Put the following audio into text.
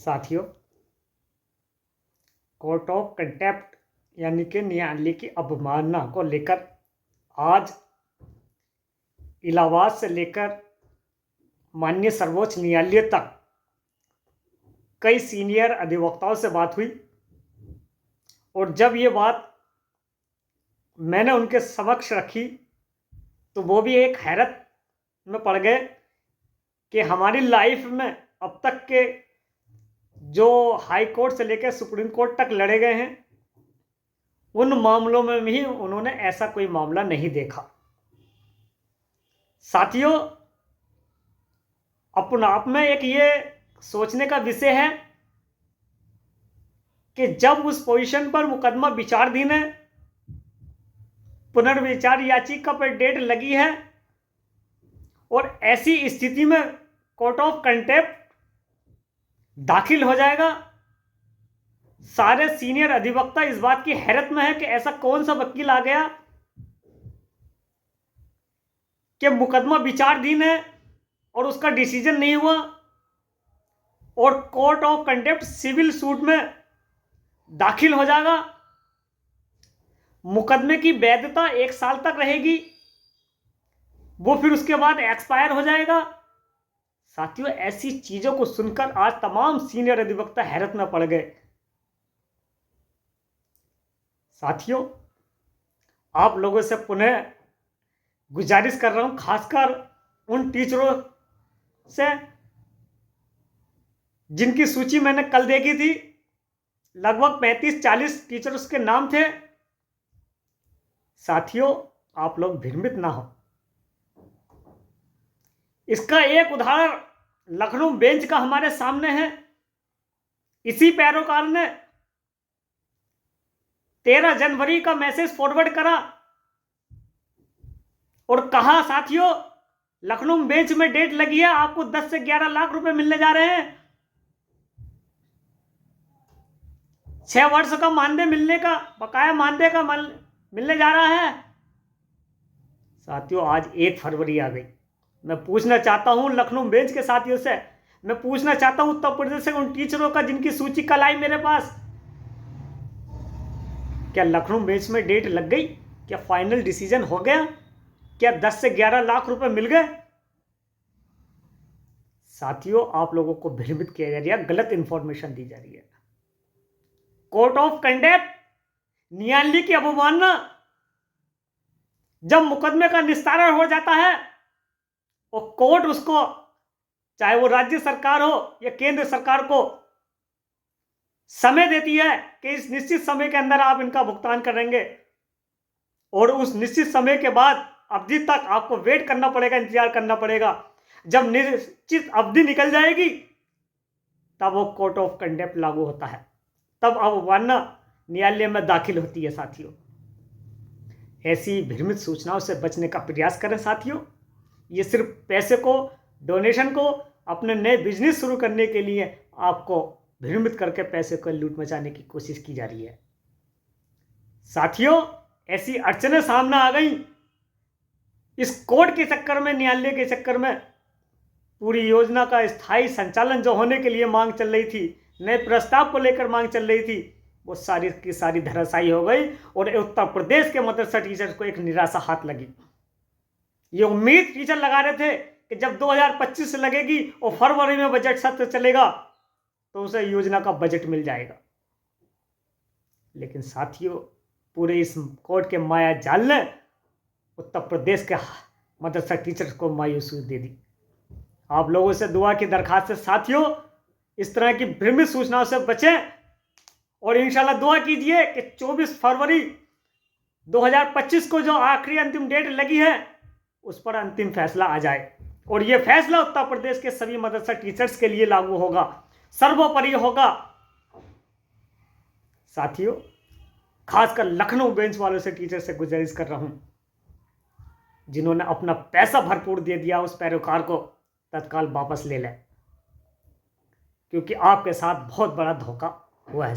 साथियों, court of contempt यानी कि न्यायालय की अवमानना को लेकर आज इलाहाबाद से लेकर माननीय सर्वोच्च न्यायालय तक कई सीनियर अधिवक्ताओं से बात हुई और जब ये बात मैंने उनके समक्ष रखी तो वो भी एक हैरत में पड़ गए कि हमारी लाइफ में अब तक के जो हाई कोर्ट से लेकर सुप्रीम कोर्ट तक लड़े गए हैं उन मामलों में भी उन्होंने ऐसा कोई मामला नहीं देखा। साथियों, अपने आप में एक ये सोचने का विषय है कि जब उस पोजीशन पर मुकदमा विचाराधीन है, पुनर्विचार याचिका पर डेट लगी है और ऐसी स्थिति में कोर्ट ऑफ कंटेम्प्ट दाखिल हो जाएगा, सारे सीनियर अधिवक्ता इस बात की हैरत में है कि ऐसा कौन सा वकील आ गया कि मुकदमा विचाराधीन है और उसका डिसीजन नहीं हुआ और court of contempt civil suit में दाखिल हो जाएगा। मुकदमे की वैधता 1 साल तक रहेगी, वो फिर उसके बाद एक्सपायर हो जाएगा। साथियों, ऐसी चीजों को सुनकर आज तमाम सीनियर अधिवक्ता हैरत में पड़ गए। साथियों, आप लोगों से पुनः गुजारिश कर रहा हूं, खासकर उन टीचरों से जिनकी सूची मैंने कल देखी थी, लगभग 35-40 टीचर्स के नाम थे। साथियों, आप लोग भ्रमित ना हो। इसका एक उदाहरण लखनऊ बेंच का हमारे सामने है। इसी पैरोकार ने 13 जनवरी का मैसेज फॉरवर्ड करा और कहा, साथियों, लखनऊ बेंच में डेट लगी है, आपको 10 से 11 लाख रुपए मिलने जा रहे हैं। 6 वर्ष का मानदेय मिलने का, बकाया मानदेय का मिलने जा रहा है। साथियों, आज 1 फरवरी आ गई। मैं पूछना चाहता हूं लखनऊ बेंच के साथियों से, मैं पूछना चाहता हूं उत्तर प्रदेश से उन टीचरों का जिनकी सूची कल आई मेरे पास, क्या लखनऊ बेंच में डेट लग गई? क्या फाइनल डिसीजन हो गया? क्या 10 से 11 लाख रुपए मिल गए? साथियों, आप लोगों को भ्रमित किया जा रहा है, गलत इंफॉर्मेशन दी जा रही है। कोर्ट ऑफ कंडेम्प्ट न्यायालय की अवमानना, जब मुकदमे का निस्तारण हो जाता है और कोर्ट उसको, चाहे वो राज्य सरकार हो या केंद्र सरकार को, समय देती है कि इस निश्चित समय के अंदर आप इनका भुगतान करेंगे और उस निश्चित समय के बाद अवधि तक आपको वेट करना पड़ेगा, इंतजार करना पड़ेगा। जब निश्चित अवधि निकल जाएगी तब वो कोर्ट ऑफ कंडेम्प्ट लागू होता है, तब अवमानना न्यायालय में दाखिल होती है। साथियों, ऐसी भ्रमित सूचनाओं से बचने का प्रयास करें। साथियों, ये सिर्फ पैसे को, डोनेशन को, अपने नए बिजनेस शुरू करने के लिए आपको भ्रमित करके पैसे को लूट मचाने की कोशिश की जा रही है। साथियों, ऐसी अड़चनें सामने आ गई इस कोर्ट के चक्कर में, न्यायालय के चक्कर में। पूरी योजना का स्थायी संचालन जो होने के लिए मांग चल रही थी, नए प्रस्ताव को लेकर मांग चल रही थी, वो सारी की सारी धराशायी हो गई और उत्तर प्रदेश के मदरसा टीचर्स को एक निराशा हाथ लगी। ये उम्मीद टीचर लगा रहे थे कि जब 2025 से लगेगी और फरवरी में बजट सत्र चलेगा तो उसे योजना का बजट मिल जाएगा। लेकिन साथियों, पूरे इस कोर्ट के माया जाल ने उत्तर प्रदेश के मदरसा टीचर्स को मायूसी दे दी। आप लोगों से दुआ की दरखास्त है साथियों, इस तरह की भ्रमित सूचनाओं से बचें और इंशाल्लाह दुआ कीजिए कि 24 फरवरी 2025 को जो आखिरी अंतिम डेट लगी है उस पर अंतिम फैसला आ जाए और यह फैसला उत्तर प्रदेश के सभी मदरसा टीचर्स के लिए लागू होगा, सर्वोपरि होगा। साथियों, खासकर लखनऊ बेंच वालों से, टीचर से गुजारिश कर रहा हूं, जिन्होंने अपना पैसा भरपूर दे दिया उस पैरोकार को, तत्काल वापस ले लें, क्योंकि आपके साथ बहुत बड़ा धोखा हुआ है।